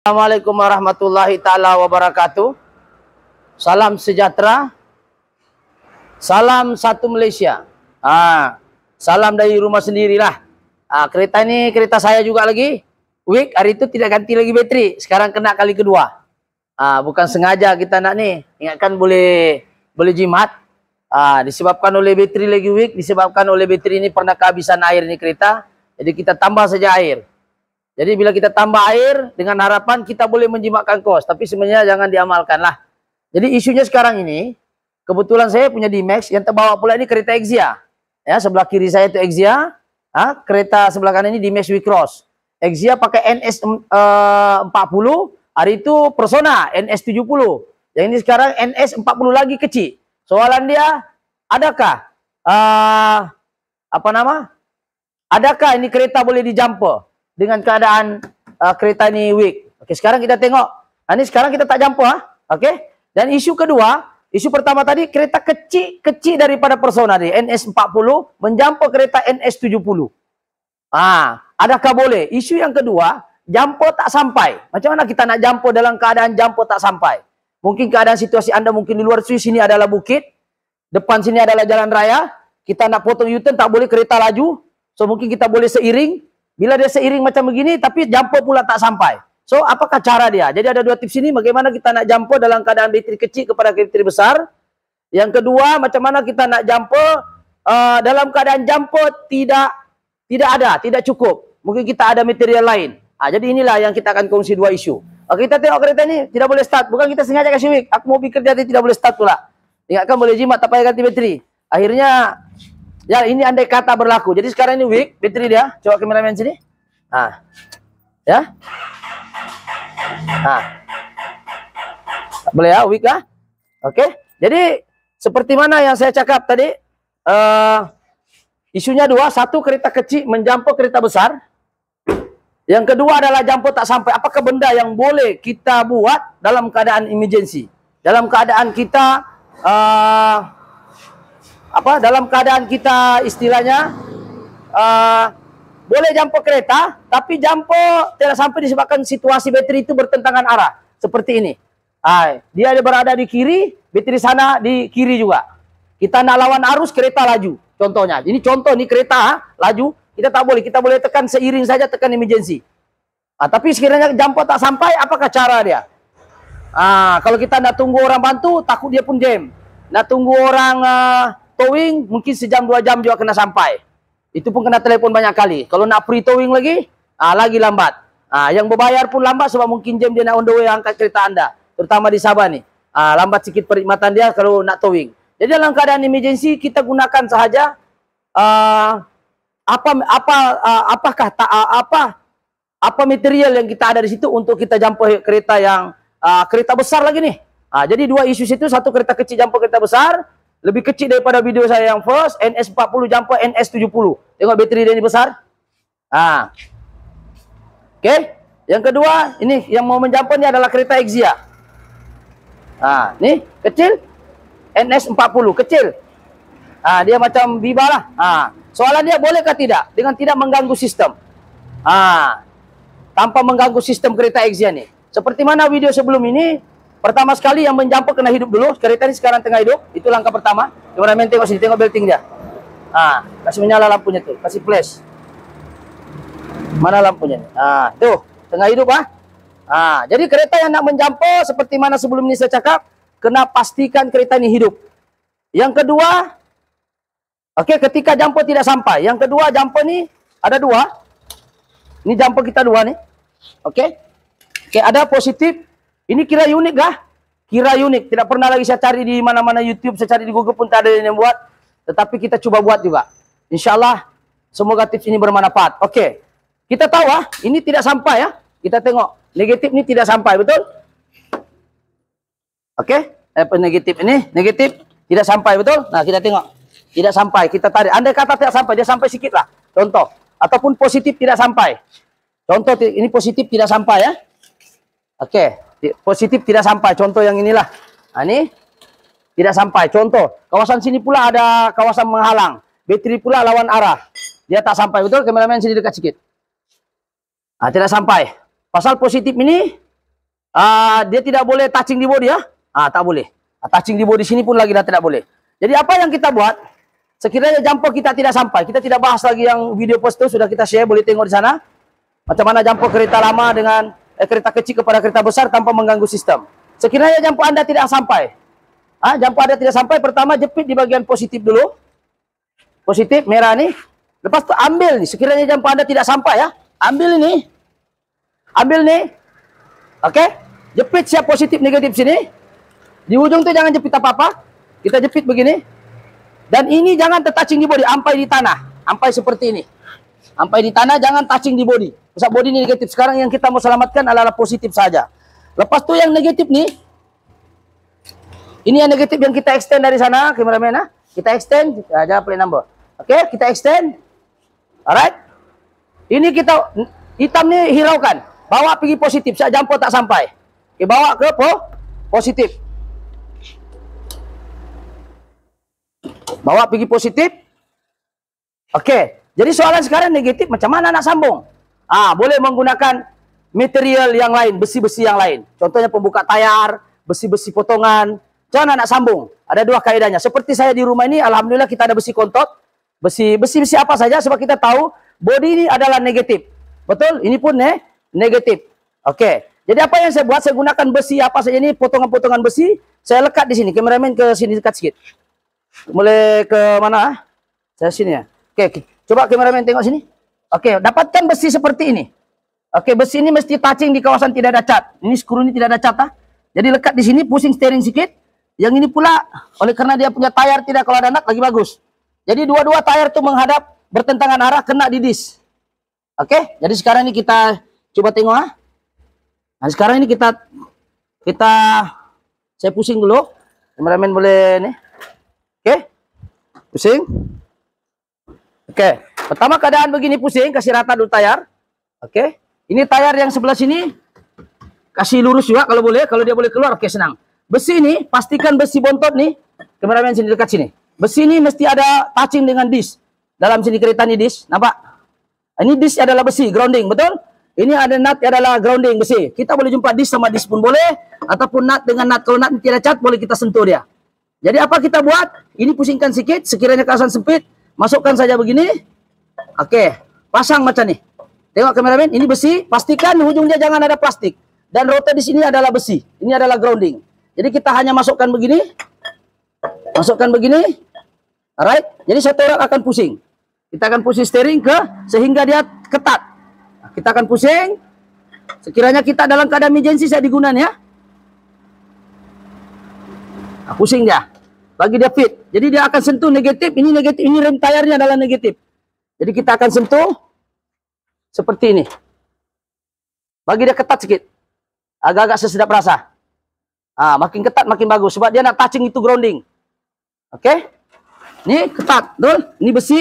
Assalamualaikum warahmatullahi ta'ala wabarakatuh. Salam sejahtera. Salam satu Malaysia. Salam dari rumah sendirilah. Kereta ini kereta saya juga lagi. Week hari itu tidak ganti lagi bateri. Sekarang kena kali kedua. Bukan sengaja kita nak nih. Ingatkan boleh jimat. Disebabkan oleh bateri lagi weak. Disebabkan oleh bateri ini pernah kehabisan air nih kereta. Jadi kita tambah saja air. Jadi bila kita tambah air dengan harapan kita boleh menjimatkan kos, tapi sebenarnya jangan diamalkan lah. Jadi isunya sekarang ini, kebetulan saya punya D-Max, yang terbawa pula ini kereta Exia. Ya, sebelah kiri saya itu Exia, kereta sebelah kanan ini D-Max WeCross. Exia pakai NS 40, hari itu Persona NS 70. Yang ini sekarang NS 40 lagi kecil. Soalan dia, adakah adakah ini kereta boleh dijumper dengan keadaan kereta ini weak? Oke, sekarang kita tengok. Ini sekarang kita tak jumper, oke? Dan isu kedua, isu pertama tadi kereta kecil daripada Persona di NS 40 menjumper kereta NS 70. Adakah boleh? Isu yang kedua, jumper tak sampai. Macam mana kita nak jumper dalam keadaan jumper tak sampai? Mungkin keadaan situasi Anda mungkin di luar sini adalah bukit, depan sini adalah jalan raya, kita nak potong U-turn tak boleh, kereta laju. So mungkin kita boleh seiring. Bila dia seiring macam begini, tapi jumper pula tak sampai. So, apakah cara dia? Jadi ada dua tips ini, bagaimana kita nak jumper dalam keadaan bateri kecil kepada bateri besar. Yang kedua, macam mana kita nak jumper dalam keadaan jumper tidak cukup. Mungkin kita ada material lain. Jadi inilah yang kita akan kongsi dua isu. Oke, kita tengok kereta ini, tidak boleh start. Bukan kita sengaja kasih weak. Aku mau pikir dia tidak boleh start pula. Ingatkan boleh jimat, tak payah ganti bateri. Akhirnya, ya, ini andai kata berlaku. Jadi sekarang ini weak bateri dia. Coba kameramen sini. Ya. Boleh ya, weak lah. Oke. Jadi seperti mana yang saya cakap tadi, isunya dua. Satu, kereta kecil menjumper kereta besar. Yang kedua adalah jumper tak sampai. Apakah benda yang boleh kita buat dalam keadaan emergency? Dalam keadaan kita dalam keadaan kita istilahnya boleh jumper kereta, tapi jumper tidak sampai disebabkan situasi bateri itu bertentangan arah seperti ini. Dia berada di kiri, bateri sana di kiri juga. Kita nak lawan arus, kereta laju. Contohnya, ini contoh nih kereta laju, kita tak boleh. Kita boleh tekan seiring saja, tekan emergency. Tapi sekiranya jumper tak sampai, apakah cara dia? Kalau kita nak tunggu orang bantu, takut dia pun jam. Nak tunggu orang towing, mungkin sejam 2 jam juga kena sampai. Itu pun kena telepon banyak kali. Kalau nak free towing lagi, lagi lambat. Yang berbayar pun lambat sebab mungkin jam dia nak on the way angkat kereta Anda. Terutama di Sabah nih. Lambat sikit perkhidmatan dia kalau nak towing. Jadi dalam keadaan emergency, kita gunakan sahaja apa material yang kita ada di situ untuk kita jumper kereta yang kereta besar lagi nih. Jadi dua isu situ, satu kereta kecil jumper kereta besar. Lebih kecil daripada video saya yang first, NS 40 jumper NS 70. Tengok bateri dia ini besar. Oke. Yang kedua, ini yang mau menjumper ini adalah kereta Exia. Ini kecil. NS 40 kecil. Dia macam Viva lah. Soalan dia bolehkah tidak dengan tidak mengganggu sistem. Tanpa mengganggu sistem kereta Exia nih. Seperti mana video sebelum ini, pertama sekali yang menjumper kena hidup dulu. Kereta ini sekarang tengah hidup. Itu langkah pertama. Kameramen tengok sini, tengok belting dia. Kasih menyala lampunya tuh, kasih flash. Mana lampunya? Tuh, tengah hidup jadi kereta yang nak menjumper seperti mana sebelum ini saya cakap, kena pastikan kereta ini hidup. Yang kedua, ketika jumper tidak sampai. Yang kedua, jumper ini ada dua. Ini jumper kita dua nih. Oke, ada positif. Ini kira unik kah? Kira unik. Tidak pernah lagi saya cari di mana-mana YouTube. Saya cari di Google pun tak ada yang buat. Tetapi kita coba buat juga. Insya Allah, semoga tips ini bermanfaat. Oke. Kita tahu ini tidak sampai ya. Kita tengok. Negatif ini tidak sampai. Betul? Oke. Negatif ini. Negatif tidak sampai. Betul? Nah, kita tengok. Tidak sampai. Kita tarik. Andai kata tidak sampai. Dia sampai sedikit lah. Contoh. Ataupun positif tidak sampai. Contoh. Ini positif tidak sampai ya. Oke. Positif tidak sampai, contoh yang inilah. Ini tidak sampai, contoh. Kawasan sini pula ada kawasan menghalang. Bateri pula lawan arah. Dia tak sampai, betul? Kameramen sini dekat sedikit. Tidak sampai. Pasal positif ini Dia tidak boleh touching di body ya. Tak boleh. Touching di body sini pun lagi dah tidak boleh. Jadi apa yang kita buat? Sekiranya jumper kita tidak sampai, kita tidak bahas lagi yang video post itu, sudah kita share, boleh tengok di sana. Macam mana jumper kereta lama dengan kereta kecil kepada kereta besar tanpa mengganggu sistem. Sekiranya jumper Anda tidak sampai, jumper Anda tidak sampai, pertama jepit di bagian positif dulu. Positif, merah nih. Lepas tu ambil nih, sekiranya jumper Anda tidak sampai ya, ambil ini. Ambil nih. Oke, jepit siap positif negatif sini. Di ujung tu jangan jepit apa-apa. Kita jepit begini. Dan ini jangan touching di body, ampai di tanah. Ampai seperti ini. Ampai di tanah, jangan touching di body. Pusat body ini negatif. Sekarang yang kita mau selamatkan adalah positif saja. Lepas tu yang negatif nih. Ini yang negatif yang kita extend dari sana, kameramen. Kita extend, jangan play number. Oke, kita extend. Alright. Ini kita, hitam nih hiraukan. Bawa pergi positif, saya jumper tak sampai. Oke, bawa ke positif. Bawa pergi positif. Oke, jadi soalan sekarang negatif, macam mana nak sambung? Boleh menggunakan material yang lain, besi-besi yang lain. Contohnya pembuka tayar, besi-besi potongan. Macam mana nak sambung? Ada dua kaedahnya. Seperti saya di rumah ini, alhamdulillah kita ada besi kontot. Besi-besi apa saja, sebab kita tahu body ini adalah negatif. Betul? Ini pun negatif. Oke, jadi apa yang saya buat? Saya gunakan besi apa saja ini, potongan-potongan besi. Saya lekat di sini. Kameramen ke sini dekat sikit. Mulai ke mana? Saya sini ya. Oke, coba kameramen tengok sini. Oke, dapatkan besi seperti ini. Oke, besi ini mesti touching di kawasan tidak ada cat. Ini skru ini tidak ada cat. Jadi lekat di sini, pusing steering sedikit. Yang ini pula, oleh karena dia punya tayar tidak, kalau ada nut lagi bagus. Jadi dua-dua tayar itu menghadap bertentangan arah, kena di dis. Oke, jadi sekarang ini kita coba tengok. Nah, sekarang ini saya pusing dulu. Kameramen boleh nih. Oke, pusing. Oke, pertama keadaan begini pusing, kasih rata dulu tayar. Oke, ini tayar yang sebelah sini, kasih lurus juga kalau boleh. Kalau dia boleh keluar, oke senang. Besi ini, pastikan besi bontot nih. Kameramen sini dekat sini. Besi ini mesti ada touching dengan dis. Dalam sini kereta ini dis, nampak? Ini dis adalah besi, grounding, betul? Ini ada nut adalah grounding besi. Kita boleh jumpa dis sama dis pun boleh, ataupun nut dengan nut. Kalau nut tidak cat, boleh kita sentuh dia. Jadi apa kita buat? Ini pusingkan sedikit, sekiranya kawasan sempit, masukkan saja begini. Oke, pasang macam ni. Tengok kameramen, ini besi, pastikan ujungnya jangan ada plastik. Dan rotor di sini adalah besi. Ini adalah grounding. Jadi kita hanya masukkan begini. Masukkan begini. Alright, jadi satu orang akan pusing. Kita akan pusing steering sehingga dia ketat. Kita akan pusing. Sekiranya kita dalam keadaan emergency, saya digunakan ya. Pusing dia, bagi dia fit. Jadi dia akan sentuh negatif. Ini negatif, ini rem tayarnya adalah negatif. Jadi kita akan sentuh seperti ini. Bagi dia ketat sedikit, agak-agak sesedap rasa. Makin ketat makin bagus, sebab dia nak touching itu grounding. Oke, ini ketat, betul? Ini besi,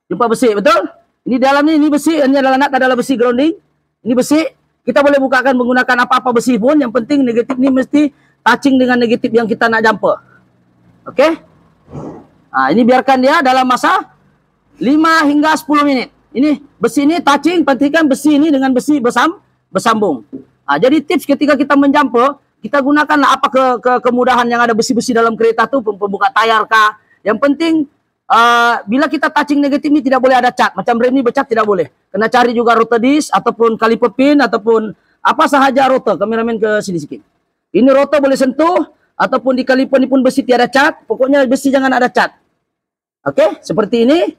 jumpa besi, betul? Ini dalamnya ini besi, ini adalah nut adalah besi grounding. Ini besi, kita boleh bukakan menggunakan apa-apa besi pun. Yang penting negatif ini mesti touching dengan negatif yang kita nak jumper. Oke. Ini biarkan dia dalam masa 5 hingga 10 menit. Ini besi ini touching, pastikan besi ini dengan besi bersambung. Jadi tips ketika kita menjumper, kita gunakanlah apa kemudahan yang ada besi-besi dalam kereta itu, pembuka tayar kah. Yang penting bila kita touching negatif ini tidak boleh ada cat. Macam rem ini bercat tidak boleh. Kena cari juga rotor disc ataupun kaliper pin ataupun apa sahaja rotor. Kameramen ke sini sedikit. Ini rotor boleh sentuh, ataupun di kaliper ini pun besi tiada cat. Pokoknya besi jangan ada cat. Oke, seperti ini.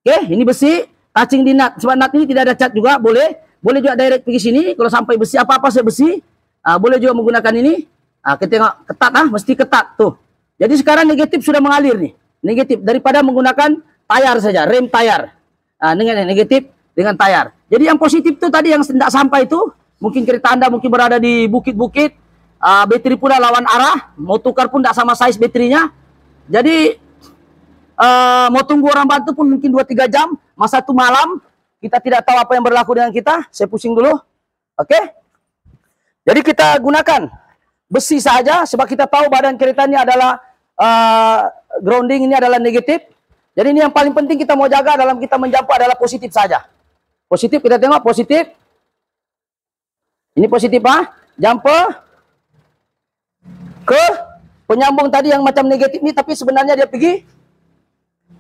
Oke, ini besi, touching di nut. Sebab nut ini tidak ada cat juga, boleh. Boleh juga direct pergi sini, kalau sampai besi, apa-apa saya besi. Boleh juga menggunakan ini. Kita tengok, ketat mesti ketat. Tuh. Jadi sekarang negatif sudah mengalir nih. Negatif, daripada menggunakan tayar saja, rem tayar. Dengan negatif, dengan tayar. Jadi yang positif itu tadi yang tidak sampai itu, mungkin kereta Anda mungkin berada di bukit-bukit. Bateri pula lawan arah, mau tukar pun tidak sama size baterinya. Jadi mau tunggu orang bantu pun mungkin 2-3 jam. Masa itu malam, kita tidak tahu apa yang berlaku dengan kita. Saya pusing dulu. Oke. Jadi kita gunakan besi saja, sebab kita tahu badan kereta ini adalah grounding, ini adalah negatif. Jadi ini yang paling penting kita mau jaga dalam kita menjumper adalah positif saja. Positif, kita tengok positif. Ini positif jumper ke penyambung tadi yang macam negatif ni, tapi sebenarnya dia pergi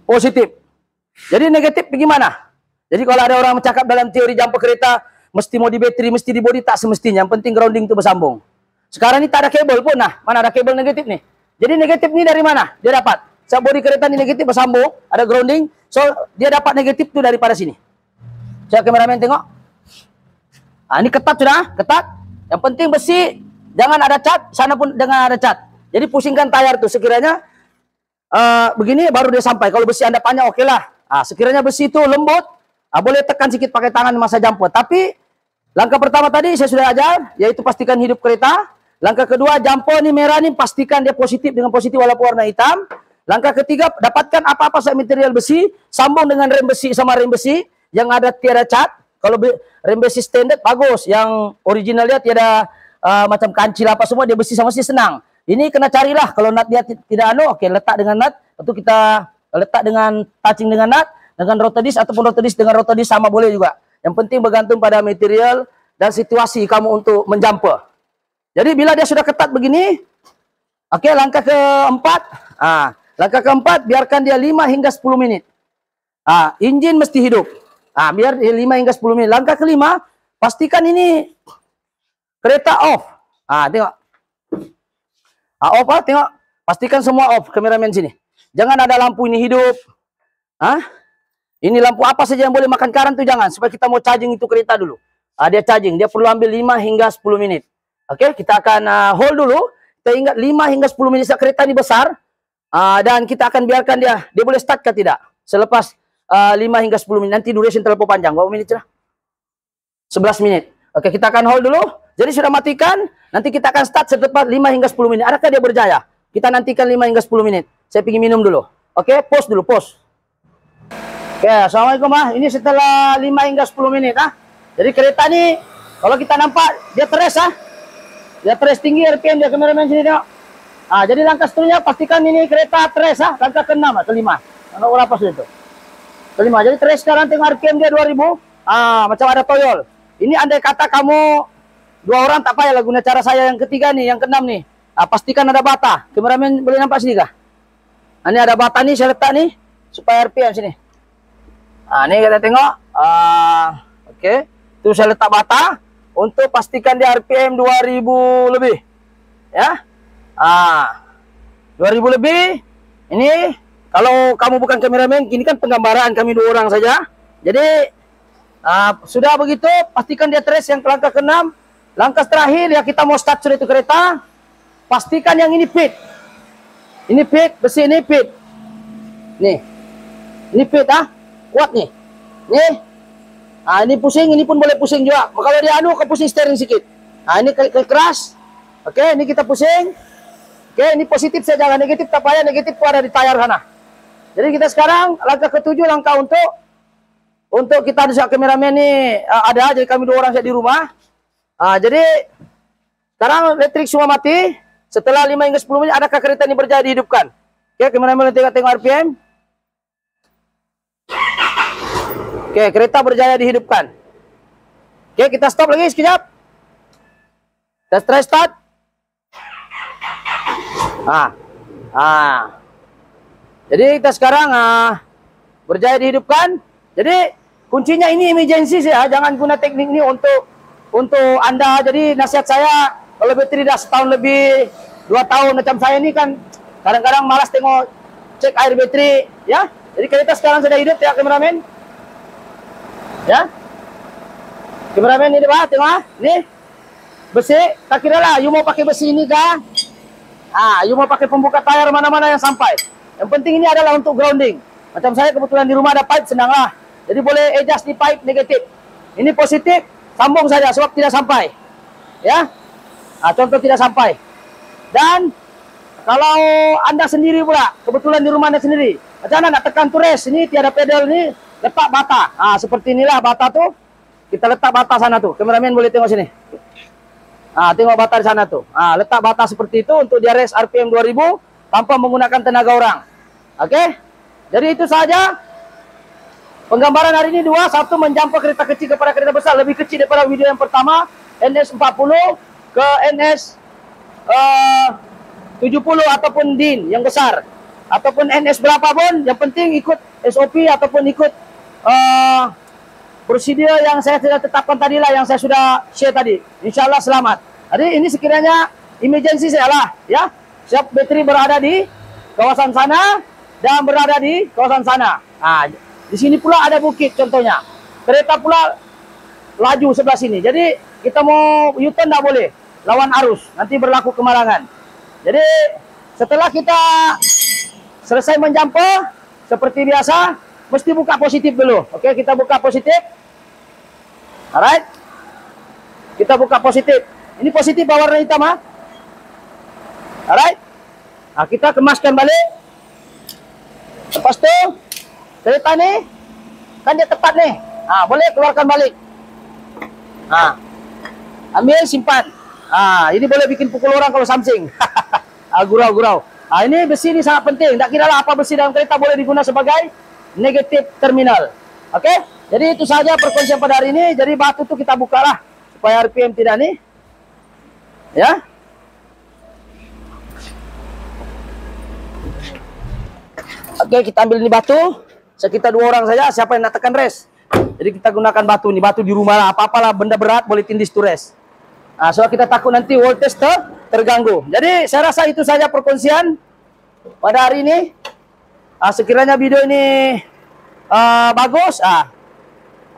positif. Jadi negatif pergi mana? Jadi kalau ada orang bercakap dalam teori jumper kereta mesti mau di bateri, mesti di body, tak semestinya. Yang penting grounding itu bersambung. Sekarang ini tak ada kabel pun, nah mana ada kabel negatif nih. Jadi negatif ini dari mana dia dapat? Sebab body kereta ini negatif bersambung, ada grounding, so dia dapat negatif itu daripada sini. Coba kameramen tengok. Ini ketat sudah, ketat. Yang penting besi, jangan ada cat, sana pun jangan ada cat. Jadi pusingkan tayar tuh, sekiranya begini baru dia sampai. Kalau besi Anda panjang oke lah. Sekiranya besi itu lembut, boleh tekan sedikit pakai tangan masa jumper. Tapi langkah pertama tadi saya sudah ajar, yaitu pastikan hidup kereta. Langkah kedua, jumper ini merah ini pastikan dia positif dengan positif walaupun warna hitam. Langkah ketiga, dapatkan apa-apa saja material besi, sambung dengan rem besi sama rem besi yang ada tiada cat. Kalau rem besi standard bagus, yang originalnya tiada macam kancil apa semua, dia besi sama sih senang. Ini kena carilah, kalau nut dia tidak oke, letak dengan nut, atau kita letak dengan touching dengan nut, dengan rotodis ataupun rotodis dengan rotodis sama boleh juga. Yang penting bergantung pada material dan situasi kamu untuk menjumper. Jadi bila dia sudah ketat begini, oke, langkah keempat, langkah keempat, biarkan dia 5 hingga 10 menit. Engine mesti hidup. Biar 5 hingga 10 menit. Langkah kelima, pastikan ini kereta off. Tengok. Off, tengok. Pastikan semua off, kameramen sini. Jangan ada lampu ini hidup. Ini lampu apa saja yang boleh makan karan tuh jangan. Supaya kita mau charging itu kereta dulu. Dia charging, dia perlu ambil 5 hingga 10 menit. Oke, kita akan hold dulu. Kita ingat 5 hingga 10 menit kereta ini besar. Dan kita akan biarkan dia boleh start ke tidak selepas 5 hingga 10 menit. Nanti duration terlalu panjang. Berapa menit sudah? 11 menit. Oke, kita akan hold dulu. Jadi sudah matikan. Nanti kita akan start selepas 5 hingga 10 menit. Adakah dia berjaya? Kita nantikan 5 hingga 10 menit. Saya pergi minum dulu. Oke, pause dulu, pause. Oke, assalamualaikum. Ini setelah 5 hingga 10 menit. Jadi kereta ini kalau kita nampak dia teres. Dia teres tinggi RPM dia, kameramen sini tengok. Jadi langkah seterusnya pastikan ini kereta teres. Langkah ke-6 atau 5. Berapa sudah itu? Ke-5. Jadi teres sekarang tengok RPM dia 2000. Macam ada toyol. Ini andai kata kamu 2 orang tak payah lah guna cara saya yang ketiga nih, yang ke-6 nih. Pastikan ada bata. Kameramen boleh nampak sini kah? Ini ada bata nih, saya letak nih supaya RPM sini. Ini kita tengok. Oke. Itu saya letak bata untuk pastikan dia RPM 2000 lebih. Ya. 2000 lebih. Ini kalau kamu bukan kameramen, ini kan penggambaran kami 2 orang saja. Jadi sudah begitu, pastikan dia trace yang langkah ke-6. Langkah terakhir ya kita mau start sudah itu kereta. Pastikan yang ini fit. Ini fit, besi ini fit. Nih. Ini fit kuat nih. Nih. Ini pusing, ini pun boleh pusing juga. Kalau dia ke pusing steering sedikit. Ini keras. Oke, ini kita pusing. Oke, ini positif saya jangan negatif, tak payah negatif itu ada di tayar sana. Jadi kita sekarang langkah ke-7 langkah untuk kita bisa kameramen ini ada, jadi kami 2 orang saya di rumah. Jadi sekarang elektrik semua mati. Setelah 5 hingga 10 menit adakah kereta ini berjaya dihidupkan? Oke, kameramen tengok RPM. Oke, kereta berjaya dihidupkan. Oke, kita stop lagi sekejap. Kita try start. Jadi kita sekarang berjaya dihidupkan. Jadi kuncinya ini emergency ya, jangan guna teknik ini untuk Anda. Jadi nasihat saya, kalau bateri dah setahun lebih, 2 tahun macam saya ini kan kadang-kadang malas tengok cek air bateri ya. Jadi kereta sekarang sudah hidup ya kameramen. Ya. Kameramen ini tengok nih. Besi, tak kira lah you mau pakai besi ini kah? You mau pakai pembuka tayar mana-mana yang sampai. Yang penting ini adalah untuk grounding. Macam saya kebetulan di rumah ada pipe, senanglah. Jadi boleh adjust di pipe negatif. Ini positif, sambung saja sebab tidak sampai. Ya. Contoh tidak sampai. Dan kalau Anda sendiri pula, kebetulan di rumah Anda sendiri, macam mana nak tekan turis, ini tiada pedal ini, letak bata. Seperti inilah bata tuh. Kita letak bata sana tuh. Kameramen boleh tengok sini. Tengok bata di sana tuh. Letak bata seperti itu untuk dia rest RPM 2000 tanpa menggunakan tenaga orang. Oke? Jadi itu saja penggambaran hari ini 2. Satu, menjumper kereta kecil kepada kereta besar lebih kecil daripada video yang pertama. NS 40. ke NS 70 ataupun DIN yang besar, ataupun NS berapapun, yang penting ikut SOP ataupun ikut prosedur yang saya sudah tetapkan tadi lah, yang saya sudah share tadi. Insya Allah selamat. Jadi ini sekiranya emergency saya lah, ya. Siap bateri berada di kawasan sana dan berada di kawasan sana. Nah, di sini pula ada bukit contohnya. Kereta pula laju sebelah sini. Jadi kita mau U-turn tidak boleh, lawan arus, nanti berlaku kemalangan. Jadi setelah kita selesai menjumper seperti biasa, mesti buka positif dulu. Oke, kita buka positif. Alright. Kita buka positif. Ini positif warna hitam, ha? Alright. Nah, kita kemaskan balik. Lepas tu kereta ni kan dia tepat nih. Nah, boleh keluarkan balik. Nah, ambil simpan. Nah, ini boleh bikin pukul orang kalau something. Gurau-gurau. Nah, ini besi ini sangat penting. Tak kira lah apa besi dalam kereta boleh digunakan sebagai negatif terminal. Oke? Jadi itu saja perkongsian pada hari ini. Jadi batu itu kita buka lah supaya RPM tidak nih. Ya. Oke, kita ambil ini batu. Sekitar 2 orang saja. Siapa yang nak tekan rest? Jadi kita gunakan batu ini. Batu di rumah lah. Apa-apalah benda berat boleh tindih to rest. Nah, soal kita takut nanti voltage terganggu. Jadi saya rasa itu saja perkongsian pada hari ini. Sekiranya video ini bagus,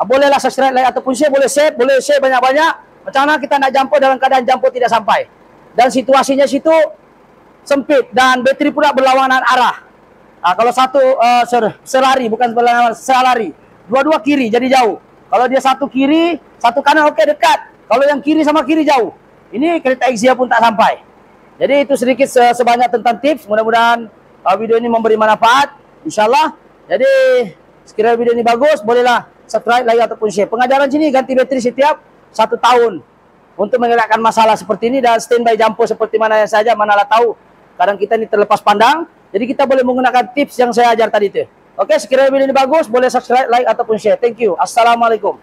bolehlah subscribe, like ataupun share. Boleh share banyak-banyak. Macam mana kita nak jumper dalam keadaan jumper tidak sampai. Dan situasinya situ sempit dan bateri pula berlawanan arah. Kalau satu selari, bukan selari, dua-dua kiri jadi jauh. Kalau dia satu kiri, satu kanan, oke, dekat. Kalau yang kiri sama kiri jauh, ini kereta Exia pun tak sampai. Jadi itu sedikit sebanyak tentang tips. Mudah-mudahan video ini memberi manfaat, insyaallah. Jadi sekiranya video ini bagus, bolehlah subscribe, like ataupun share. Pengajaran sini ganti bateri setiap 1 tahun untuk mengelakkan masalah seperti ini, dan standby jumper seperti mana yang saja, manalah tahu kadang kita ini terlepas pandang. Jadi kita boleh menggunakan tips yang saya ajar tadi itu. Oke, sekiranya video ini bagus, boleh subscribe, like ataupun share. Thank you. Assalamualaikum.